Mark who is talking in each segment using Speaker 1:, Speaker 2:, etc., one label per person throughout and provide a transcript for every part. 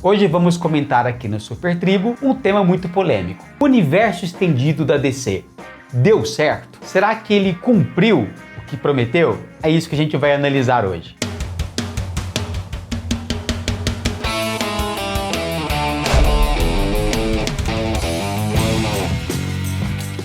Speaker 1: Hoje vamos comentar aqui no Super Tribo um tema muito polêmico. O universo estendido da DC. Deu certo? Será que ele cumpriu o que prometeu? É isso que a gente vai analisar hoje.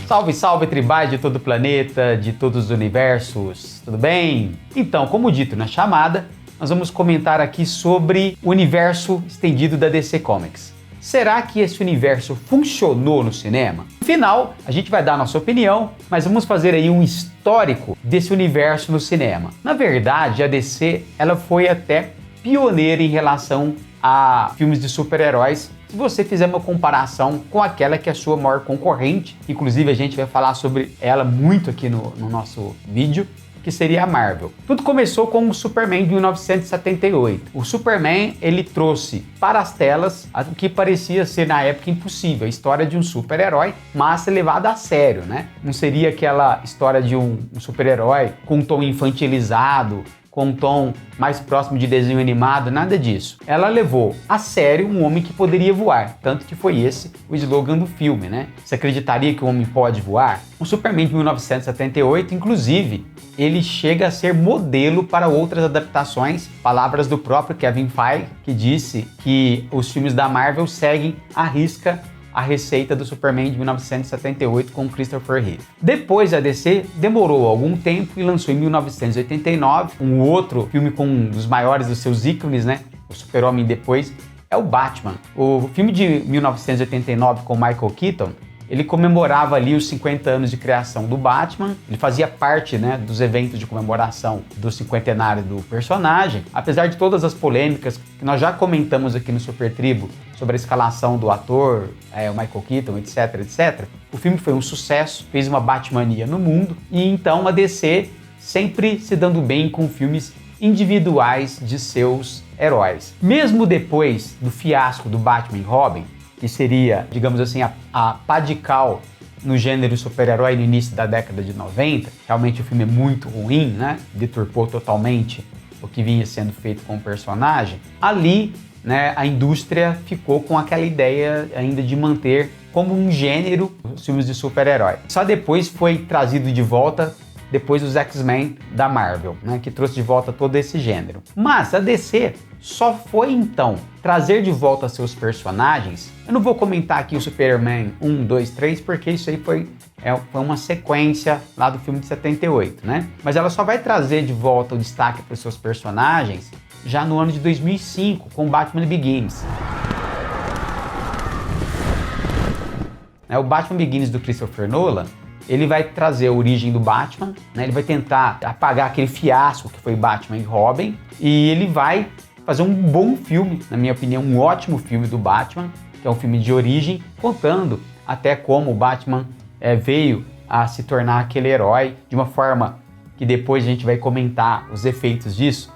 Speaker 1: Salve, salve tribais de todo o planeta, de todos os universos, tudo bem? Então, como dito na chamada, nós vamos comentar aqui sobre o universo estendido da DC Comics. Será que esse universo funcionou no cinema? No final, a gente vai dar a nossa opinião, mas vamos fazer aí um histórico desse universo no cinema. Na verdade, a DC ela foi até pioneira em relação a filmes de super-heróis, se você fizer uma comparação com aquela que é a sua maior concorrente. Inclusive a gente vai falar sobre ela muito aqui no nosso vídeo, que seria a Marvel. Tudo começou com o Superman de 1978. O Superman, ele trouxe para as telas o que parecia ser na época impossível, a história de um super-herói, mas levada a sério, né? Não seria aquela história de um super-herói com um tom infantilizado, com um tom mais próximo de desenho animado, nada disso. Ela levou a sério um homem que poderia voar, tanto que foi esse o slogan do filme, né? Você acreditaria que o homem pode voar? O Superman de 1978, inclusive, ele chega a ser modelo para outras adaptações, palavras do próprio Kevin Feige, que disse que os filmes da Marvel seguem à risca a receita do Superman de 1978 com Christopher Reeve. Depois a DC demorou algum tempo e lançou em 1989 um outro filme com um dos maiores dos seus ícones, né? O Super-Homem depois é o Batman. O filme de 1989 com Michael Keaton, ele comemorava ali os 50 anos de criação do Batman, ele fazia parte, né, dos eventos de comemoração do cinquentenário do personagem. Apesar de todas as polêmicas que nós já comentamos aqui no Super Tribo sobre a escalação do ator, o Michael Keaton, etc, etc, o filme foi um sucesso, fez uma Batmania no mundo, e então a DC sempre se dando bem com filmes individuais de seus heróis. Mesmo depois do fiasco do Batman e Robin, que seria, digamos assim, a pá de cal no gênero super-herói no início da década de 90. Realmente o filme é muito ruim, né? Deturpou totalmente o que vinha sendo feito com o personagem. Ali, né, a indústria ficou com aquela ideia ainda de manter como um gênero os filmes de super-herói. Só depois foi trazido de volta depois dos X-Men da Marvel, né, que trouxe de volta todo esse gênero. Mas a DC só foi então trazer de volta seus personagens. Eu não vou comentar aqui o Superman 1, 2, 3, porque isso aí foi uma sequência lá do filme de 78, né? Mas ela só vai trazer de volta o destaque para os seus personagens já no ano de 2005, com Batman Begins. O Batman Begins do Christopher Nolan, ele vai trazer a origem do Batman, né? Ele vai tentar apagar aquele fiasco que foi Batman e Robin, e ele vai fazer um bom filme, na minha opinião, um ótimo filme do Batman, que é um filme de origem, contando até como o Batman veio a se tornar aquele herói de uma forma que depois a gente vai comentar os efeitos disso,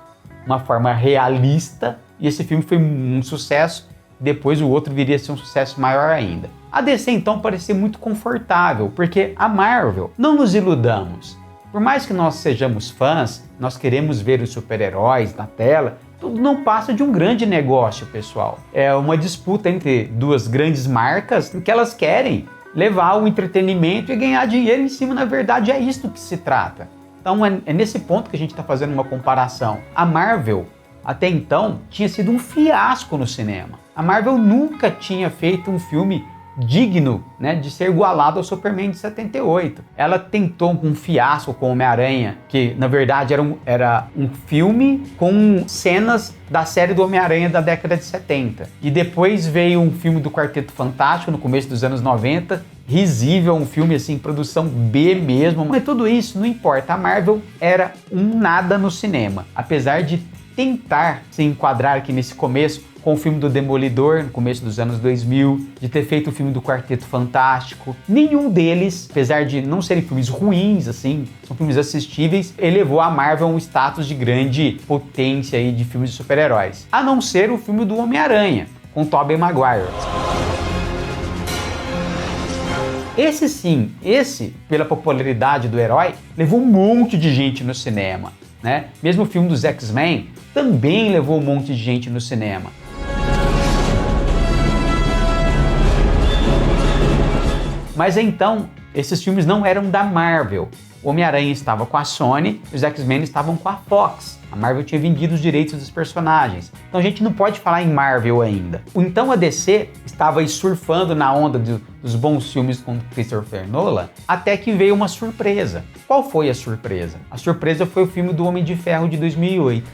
Speaker 1: uma forma realista, e esse filme foi um sucesso, depois o outro viria a ser um sucesso maior ainda. A DC então parecia muito confortável, porque a Marvel, não nos iludamos, por mais que nós sejamos fãs, nós queremos ver os super-heróis na tela, tudo não passa de um grande negócio, pessoal. É uma disputa entre duas grandes marcas que elas querem levar o entretenimento e ganhar dinheiro em cima. Na verdade, é isso que se trata. Então é nesse ponto que a gente está fazendo uma comparação. A Marvel, até então, tinha sido um fiasco no cinema. A Marvel nunca tinha feito um filme digno, né, de ser igualado ao Superman de 78. Ela tentou um fiasco com Homem-Aranha, que na verdade era um filme com cenas da série do Homem-Aranha da década de 70. E depois veio um filme do Quarteto Fantástico no começo dos anos 90, risível, um filme assim, produção B mesmo. Mas tudo isso não importa, a Marvel era um nada no cinema. Apesar de tentar se enquadrar aqui nesse começo com o filme do Demolidor, no começo dos anos 2000, de ter feito o filme do Quarteto Fantástico. Nenhum deles, apesar de não serem filmes ruins, assim, são filmes assistíveis, elevou a Marvel a um status de grande potência aí de filmes de super-heróis. A não ser o filme do Homem-Aranha, com Tobey Maguire. Esse sim, pela popularidade do herói, levou um monte de gente no cinema, né? Mesmo o filme dos X-Men também levou um monte de gente no cinema. Mas então, esses filmes não eram da Marvel. O Homem-Aranha estava com a Sony e os X-Men estavam com a Fox. A Marvel tinha vendido os direitos dos personagens. Então a gente não pode falar em Marvel ainda. Então a DC estava aí surfando na onda dos bons filmes com Christopher Nolan, até que veio uma surpresa. Qual foi a surpresa? A surpresa foi o filme do Homem de Ferro de 2008.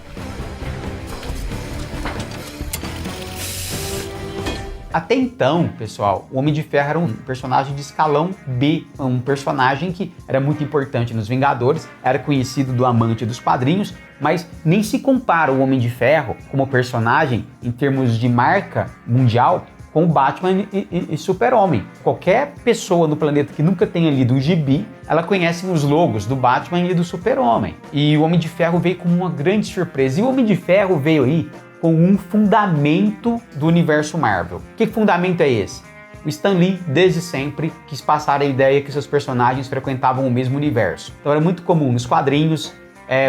Speaker 1: Até então, pessoal, o Homem de Ferro era um personagem de escalão B, um personagem que era muito importante nos Vingadores, era conhecido do amante dos quadrinhos, mas nem se compara o Homem de Ferro como personagem em termos de marca mundial com o Batman e Super-Homem. Qualquer pessoa no planeta que nunca tenha lido um gibi, ela conhece os logos do Batman e do Super-Homem. E o Homem de Ferro veio como uma grande surpresa. E o Homem de Ferro veio aí com um fundamento do universo Marvel. Que fundamento é esse? O Stan Lee, desde sempre, quis passar a ideia que seus personagens frequentavam o mesmo universo. Então era muito comum nos quadrinhos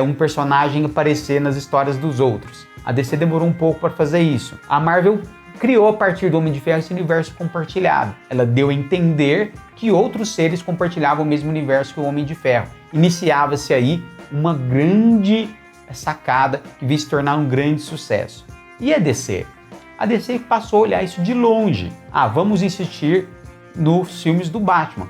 Speaker 1: um personagem aparecer nas histórias dos outros. A DC demorou um pouco para fazer isso. A Marvel criou a partir do Homem de Ferro esse universo compartilhado. Ela deu a entender que outros seres compartilhavam o mesmo universo que o Homem de Ferro. Iniciava-se aí uma grande sacada que veio se tornar um grande sucesso. E a DC? A DC passou a olhar isso de longe. Vamos insistir nos filmes do Batman.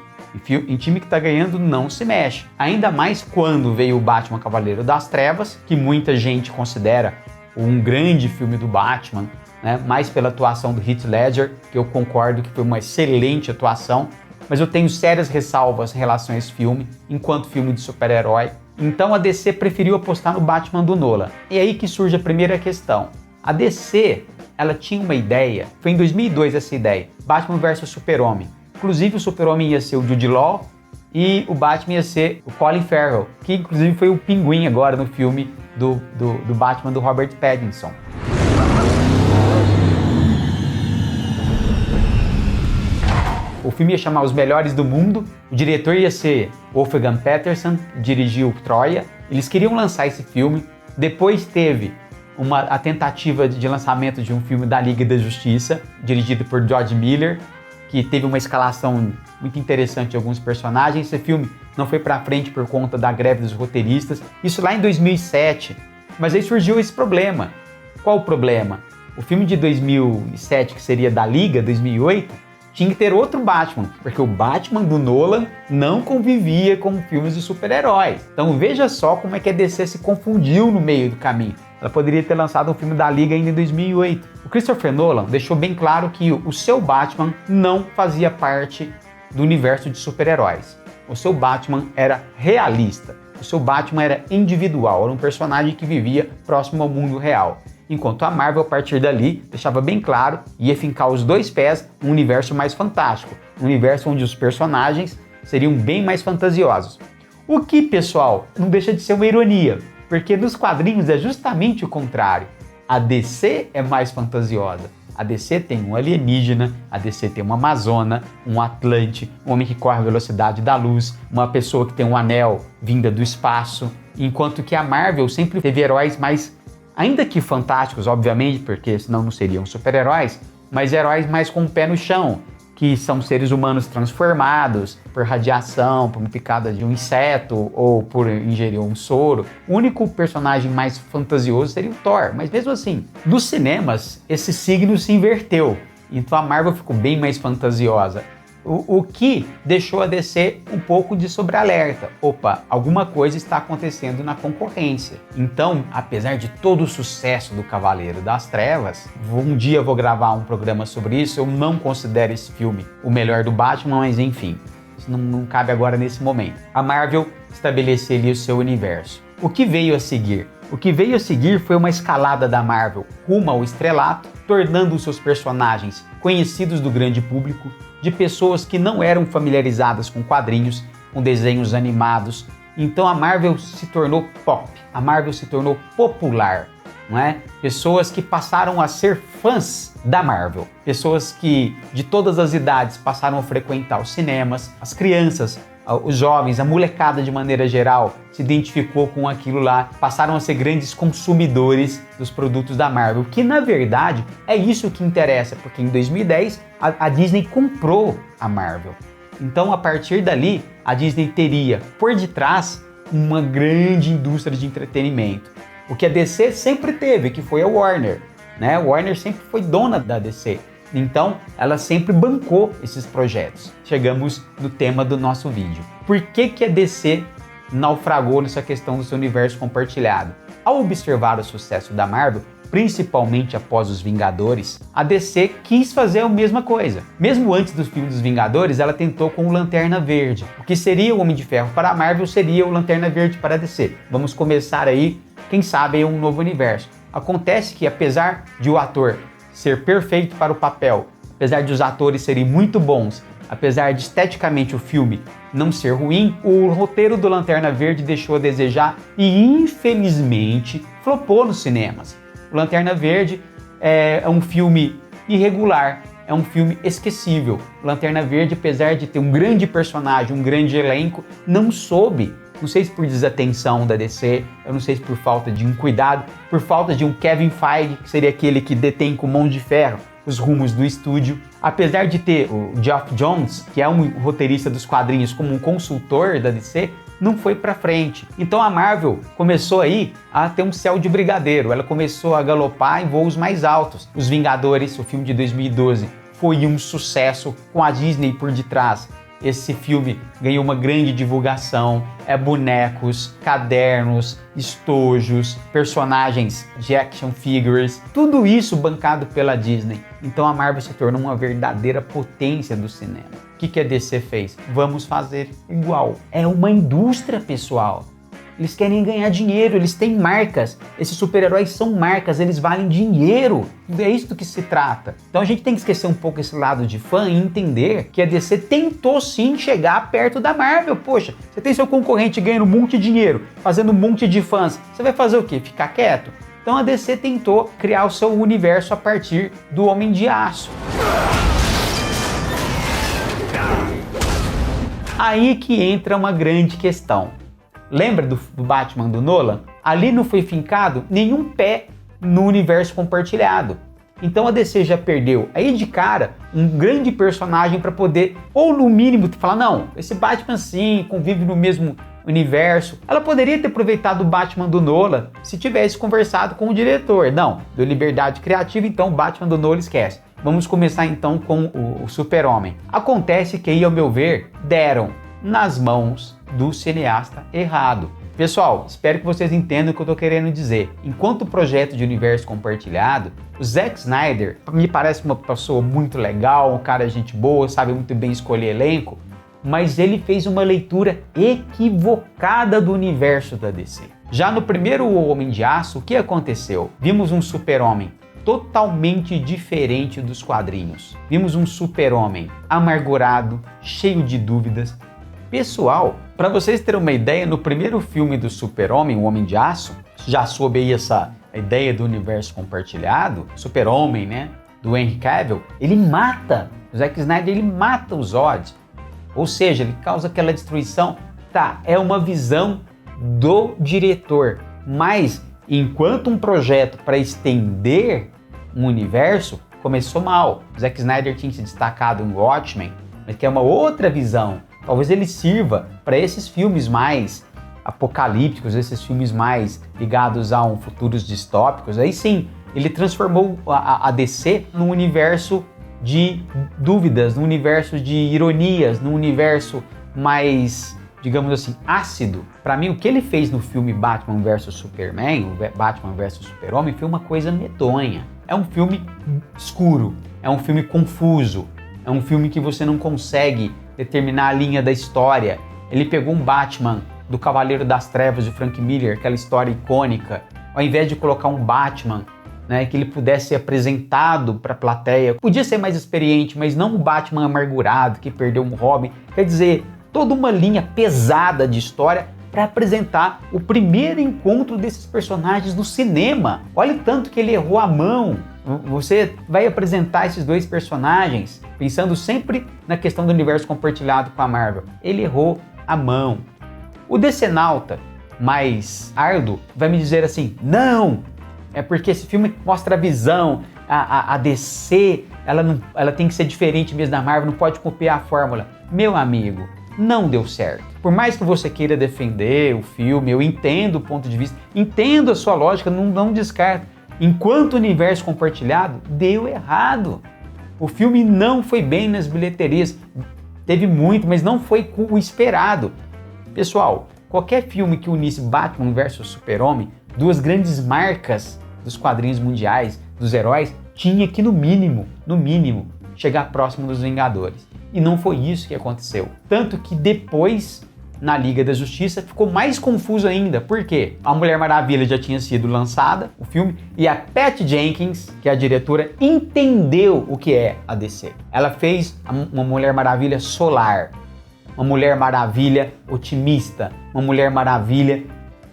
Speaker 1: Em time que está ganhando não se mexe. Ainda mais quando veio o Batman Cavaleiro das Trevas, que muita gente considera um grande filme do Batman, né? Mais pela atuação do Heath Ledger, que eu concordo que foi uma excelente atuação, mas eu tenho sérias ressalvas em relação a esse filme, enquanto filme de super-herói. Então a DC preferiu apostar no Batman do Nolan. E aí que surge a primeira questão. A DC, ela tinha uma ideia, foi em 2002 essa ideia, Batman vs Super-Homem. Inclusive o Super-Homem ia ser o Jude Law e o Batman ia ser o Colin Farrell, que inclusive foi o Pinguim agora no filme do Batman do Robert Pattinson. O filme ia chamar Os Melhores do Mundo, o diretor ia ser Wolfgang Petersen, dirigiu Troia. Eles queriam lançar esse filme, depois teve a tentativa de lançamento de um filme da Liga da Justiça, dirigido por George Miller, que teve uma escalação muito interessante de alguns personagens. Esse filme não foi pra frente por conta da greve dos roteiristas, isso lá em 2007. Mas aí surgiu esse problema. Qual o problema? O filme de 2007, que seria da Liga, 2008, tinha que ter outro Batman, porque o Batman do Nolan não convivia com filmes de super-heróis. Então veja só como é que a DC se confundiu no meio do caminho. Ela poderia ter lançado um filme da Liga ainda em 2008. O Christopher Nolan deixou bem claro que o seu Batman não fazia parte do universo de super-heróis. O seu Batman era realista. O seu Batman era individual, era um personagem que vivia próximo ao mundo real. Enquanto a Marvel, a partir dali, deixava bem claro, ia fincar os dois pés num universo mais fantástico, um universo onde os personagens seriam bem mais fantasiosos. O que, pessoal, não deixa de ser uma ironia, porque nos quadrinhos é justamente o contrário. A DC é mais fantasiosa. A DC tem um alienígena, a DC tem uma amazona, um Atlante, um homem que corre a velocidade da luz, uma pessoa que tem um anel vinda do espaço, enquanto que a Marvel sempre teve heróis mais, ainda que fantásticos, obviamente, porque senão não seriam super-heróis, mas heróis mais com o pé no chão, que são seres humanos transformados por radiação, por uma picada de um inseto ou por ingerir um soro. O único personagem mais fantasioso seria o Thor, mas mesmo assim, nos cinemas, esse signo se inverteu. Então a Marvel ficou bem mais fantasiosa. O que deixou a DC um pouco de sobrealerta. Opa, alguma coisa está acontecendo na concorrência. Então, apesar de todo o sucesso do Cavaleiro das Trevas, um dia eu vou gravar um programa sobre isso, eu não considero esse filme o melhor do Batman, mas enfim, isso não cabe agora nesse momento. A Marvel estabeleceu ali o seu universo. O que veio a seguir? O que veio a seguir foi uma escalada da Marvel rumo ao estrelato, tornando os seus personagens conhecidos do grande público, de pessoas que não eram familiarizadas com quadrinhos, com desenhos animados. Então a Marvel se tornou pop, a Marvel se tornou popular, não é? Pessoas que passaram a ser fãs da Marvel, pessoas que de todas as idades passaram a frequentar os cinemas, as crianças, os jovens, a molecada de maneira geral se identificou com aquilo lá, passaram a ser grandes consumidores dos produtos da Marvel, que na verdade é isso que interessa, porque em 2010 a Disney comprou a Marvel. Então, a partir dali, a Disney teria por detrás uma grande indústria de entretenimento. O que a DC sempre teve, que foi a Warner, né? A Warner sempre foi dona da DC. Então, ela sempre bancou esses projetos. Chegamos no tema do nosso vídeo. Por que a DC naufragou nessa questão do seu universo compartilhado? Ao observar o sucesso da Marvel, principalmente após os Vingadores, a DC quis fazer a mesma coisa. Mesmo antes dos filmes dos Vingadores, ela tentou com o Lanterna Verde. O que seria o Homem de Ferro para a Marvel seria o Lanterna Verde para a DC. Vamos começar aí, quem sabe, um novo universo. Acontece que, apesar de o ator ser perfeito para o papel, apesar de os atores serem muito bons, apesar de esteticamente o filme não ser ruim, o roteiro do Lanterna Verde deixou a desejar e, infelizmente, flopou nos cinemas. O Lanterna Verde é um filme irregular, é um filme esquecível. O Lanterna Verde, apesar de ter um grande personagem, um grande elenco, não soube, não sei se por desatenção da DC, eu não sei se por falta de um cuidado, por falta de um Kevin Feige, que seria aquele que detém com mão de ferro os rumos do estúdio. Apesar de ter o Geoff Johns, que é um roteirista dos quadrinhos, como um consultor da DC, não foi pra frente. Então a Marvel começou aí a ter um céu de brigadeiro, ela começou a galopar em voos mais altos. Os Vingadores, o filme de 2012, foi um sucesso com a Disney por detrás. Esse filme ganhou uma grande divulgação, bonecos, cadernos, estojos, personagens de action figures, tudo isso bancado pela Disney. Então a Marvel se tornou uma verdadeira potência do cinema. O que a DC fez? Vamos fazer igual. É uma indústria, pessoal. Eles querem ganhar dinheiro, eles têm marcas. Esses super-heróis são marcas, eles valem dinheiro. É isso do que se trata. Então a gente tem que esquecer um pouco esse lado de fã e entender que a DC tentou sim chegar perto da Marvel. Poxa, você tem seu concorrente ganhando um monte de dinheiro, fazendo um monte de fãs. Você vai fazer o quê? Ficar quieto? Então a DC tentou criar o seu universo a partir do Homem de Aço. Aí que entra uma grande questão. Lembra do Batman do Nolan? Ali não foi fincado nenhum pé no universo compartilhado. Então a DC já perdeu aí de cara um grande personagem para poder, ou no mínimo, falar, não, esse Batman sim, convive no mesmo universo. Ela poderia ter aproveitado o Batman do Nolan se tivesse conversado com o diretor. Não, deu liberdade criativa, então o Batman do Nolan esquece. Vamos começar então com o Super-Homem. Acontece que aí, ao meu ver, deram nas mãos do cineasta errado. Pessoal, espero que vocês entendam o que eu tô querendo dizer. Enquanto projeto de universo compartilhado, o Zack Snyder me parece uma pessoa muito legal, um cara de gente boa, sabe muito bem escolher elenco, mas ele fez uma leitura equivocada do universo da DC. Já no primeiro Homem de Aço, o que aconteceu? Vimos um super-homem totalmente diferente dos quadrinhos. Vimos um super-homem amargurado, cheio de dúvidas. Pessoal, para vocês terem uma ideia, no primeiro filme do Super-Homem, o Homem de Aço, já soube aí essa ideia do universo compartilhado, Super-Homem, né, do Henry Cavill, ele mata, o Zack Snyder, ele mata o Zod. Ou seja, ele causa aquela destruição. Tá, é uma visão do diretor, mas enquanto um projeto para estender um universo, começou mal. O Zack Snyder tinha se destacado em Watchmen, mas que é uma outra visão. Talvez ele sirva para esses filmes mais apocalípticos, esses filmes mais ligados a futuros distópicos. Aí sim, ele transformou a DC num universo de dúvidas, num universo de ironias, num universo mais, digamos assim, ácido. Para mim, o que ele fez no filme Batman vs Superman, o Batman vs Super-Homem, foi uma coisa medonha. É um filme escuro, é um filme confuso, é um filme que você não consegue determinar a linha da história. Ele pegou um Batman do Cavaleiro das Trevas de Frank Miller, aquela história icônica, ao invés de colocar um Batman, né, que ele pudesse ser apresentado para a plateia, podia ser mais experiente, mas não um Batman amargurado que perdeu um Robin. Quer dizer, toda uma linha pesada de história para apresentar o primeiro encontro desses personagens no cinema. Olha o tanto que ele errou a mão. Você vai apresentar esses dois personagens pensando sempre na questão do universo compartilhado com a Marvel. Ele errou a mão. O decenalta mais árduo vai me dizer assim, não, é porque esse filme mostra a visão, a DC, ela tem que ser diferente mesmo da Marvel, não pode copiar a fórmula. Meu amigo, não deu certo. Por mais que você queira defender o filme, eu entendo o ponto de vista, entendo a sua lógica, não descarto. Enquanto universo compartilhado, deu errado. O filme não foi bem nas bilheterias. Teve muito, mas não foi o esperado. Pessoal, qualquer filme que unisse Batman versus Super-Homem, duas grandes marcas dos quadrinhos mundiais, dos heróis, tinha que, no mínimo, chegar próximo dos Vingadores. E não foi isso que aconteceu. Tanto que depois, na Liga da Justiça, ficou mais confuso ainda. Por quê? A Mulher Maravilha já tinha sido lançada, o filme, e a Patty Jenkins, que é a diretora, entendeu o que é a DC. Ela fez uma Mulher Maravilha solar, uma Mulher Maravilha otimista, uma Mulher Maravilha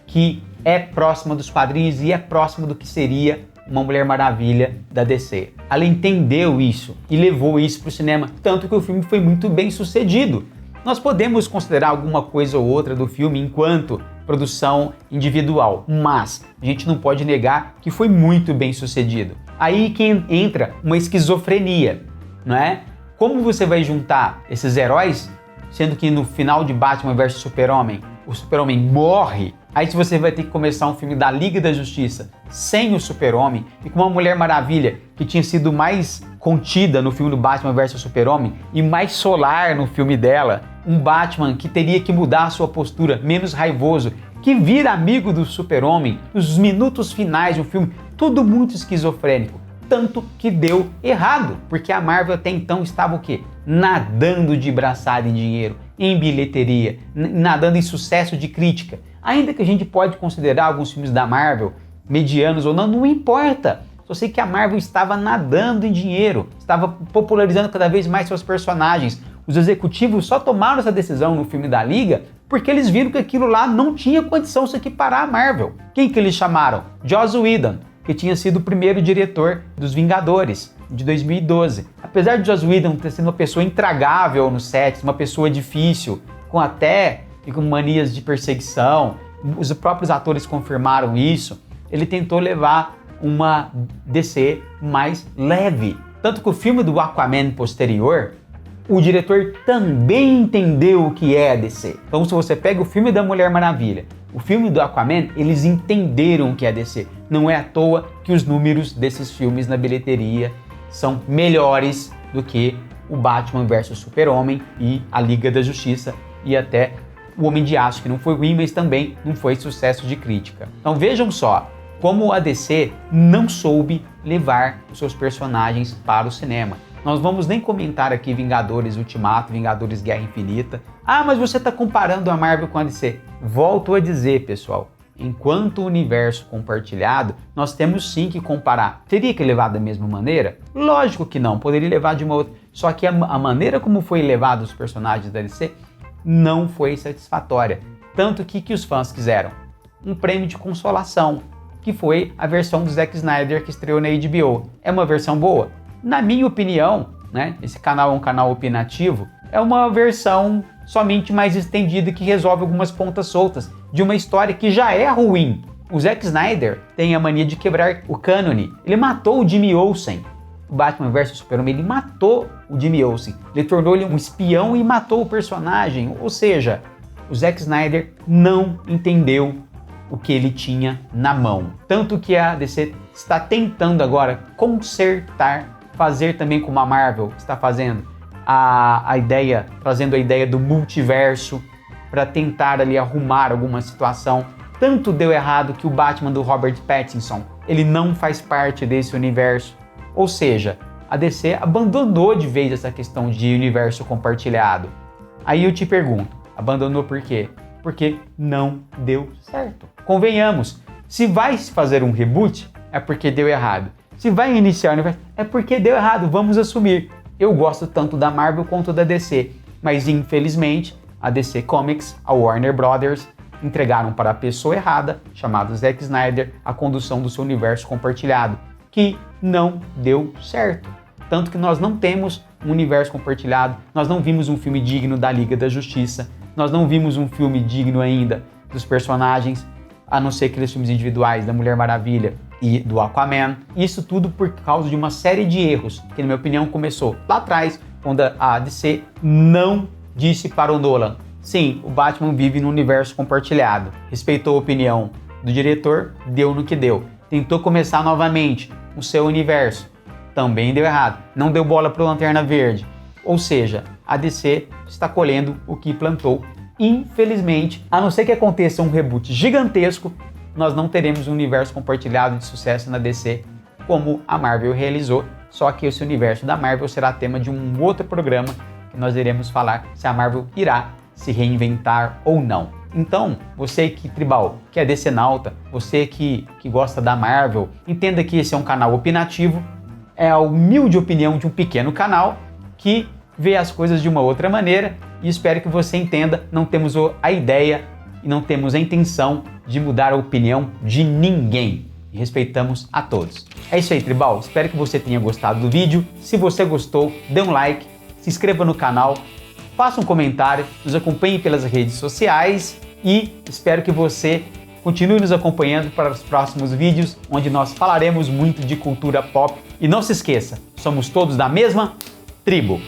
Speaker 1: que é próxima dos quadrinhos e é próxima do que seria uma Mulher Maravilha da DC. Ela entendeu isso e levou isso para o cinema, tanto que o filme foi muito bem sucedido. Nós podemos considerar alguma coisa ou outra do filme enquanto produção individual, mas a gente não pode negar que foi muito bem sucedido. Aí que entra uma esquizofrenia, não é? Como você vai juntar esses heróis, sendo que no final de Batman vs Super-Homem, o Super-Homem morre? Aí se você vai ter que começar um filme da Liga da Justiça sem o Super-Homem e com uma Mulher Maravilha que tinha sido mais contida no filme do Batman vs Super-Homem e mais solar no filme dela, um Batman que teria que mudar a sua postura, menos raivoso, que vira amigo do Super-Homem nos minutos finais do filme, tudo muito esquizofrênico. Tanto que deu errado, porque a Marvel até então estava o quê? Nadando de braçada em dinheiro, em bilheteria, nadando em sucesso de crítica. Ainda que a gente pode considerar alguns filmes da Marvel medianos ou não, não importa. Só sei que a Marvel estava nadando em dinheiro, estava popularizando cada vez mais seus personagens. Os executivos só tomaram essa decisão no filme da Liga porque eles viram que aquilo lá não tinha condição de se equiparar à Marvel. Quem que eles chamaram? Joss Whedon, que tinha sido o primeiro diretor dos Vingadores, de 2012. Apesar de Joss Whedon ter sido uma pessoa intragável no set, uma pessoa difícil, com manias de perseguição, os próprios atores confirmaram isso, ele tentou levar uma DC mais leve. Tanto que o filme do Aquaman posterior, o diretor também entendeu o que é a DC. Então se você pega o filme da Mulher Maravilha, o filme do Aquaman, eles entenderam o que é a DC. Não é à toa que os números desses filmes na bilheteria são melhores do que o Batman vs Super-Homem e a Liga da Justiça e até o Homem de Aço, que não foi ruim, mas também não foi sucesso de crítica. Então vejam só como a DC não soube levar os seus personagens para o cinema. Nós vamos nem comentar aqui Vingadores Ultimato, Vingadores Guerra Infinita. Ah, mas você está comparando a Marvel com a DC. Volto a dizer, pessoal, enquanto universo compartilhado, nós temos sim que comparar. Teria que levar da mesma maneira? Lógico que não, poderia levar de uma outra. Só que a maneira como foi levado os personagens da DC não foi satisfatória. Tanto que os fãs quiseram um prêmio de consolação, que foi a versão do Zack Snyder que estreou na HBO. É uma versão boa? Na minha opinião, né, esse canal é um canal opinativo, é uma versão somente mais estendida que resolve algumas pontas soltas de uma história que já é ruim. O Zack Snyder tem a mania de quebrar o cânone. Ele matou o Jimmy Olsen. O Batman vs Superman, ele matou o Jimmy Olsen. Ele tornou ele um espião e matou o personagem. Ou seja, o Zack Snyder não entendeu o que ele tinha na mão. Tanto que a DC está tentando agora consertar, fazer também como a Marvel está fazendo, trazendo a ideia do multiverso para tentar ali arrumar alguma situação. Tanto deu errado que o Batman do Robert Pattinson, ele não faz parte desse universo. Ou seja, a DC abandonou de vez essa questão de universo compartilhado. Aí eu te pergunto, abandonou por quê? Porque não deu certo. Convenhamos, se vai se fazer um reboot, é porque deu errado. Se vai iniciar o universo, é porque deu errado, vamos assumir. Eu gosto tanto da Marvel quanto da DC, mas infelizmente a DC Comics, a Warner Brothers, entregaram para a pessoa errada, chamada Zack Snyder, a condução do seu universo compartilhado, que não deu certo. Tanto que nós não temos um universo compartilhado, nós não vimos um filme digno da Liga da Justiça, nós não vimos um filme digno ainda dos personagens, a não ser aqueles filmes individuais da Mulher Maravilha e do Aquaman. Isso tudo por causa de uma série de erros, que na minha opinião começou lá atrás, quando a DC não disse para o Nolan: sim, o Batman vive num universo compartilhado. Respeitou a opinião do diretor, deu no que deu. Tentou começar novamente o seu universo, também deu errado. Não deu bola para o Lanterna Verde. Ou seja, a DC está colhendo o que plantou. Infelizmente, a não ser que aconteça um reboot gigantesco, nós não teremos um universo compartilhado de sucesso na DC como a Marvel realizou. Só que esse universo da Marvel será tema de um outro programa que nós iremos falar se a Marvel irá se reinventar ou não. Então, você que tribal, que é DC-nauta, você que gosta da Marvel, entenda que esse é um canal opinativo, é a humilde opinião de um pequeno canal que vê as coisas de uma outra maneira, e espero que você entenda, não temos a ideia e não temos a intenção de mudar a opinião de ninguém. E respeitamos a todos. É isso aí, tribal. Espero que você tenha gostado do vídeo. Se você gostou, dê um like, se inscreva no canal, faça um comentário, nos acompanhe pelas redes sociais e espero que você continue nos acompanhando para os próximos vídeos, onde nós falaremos muito de cultura pop. E não se esqueça, somos todos da mesma tribo.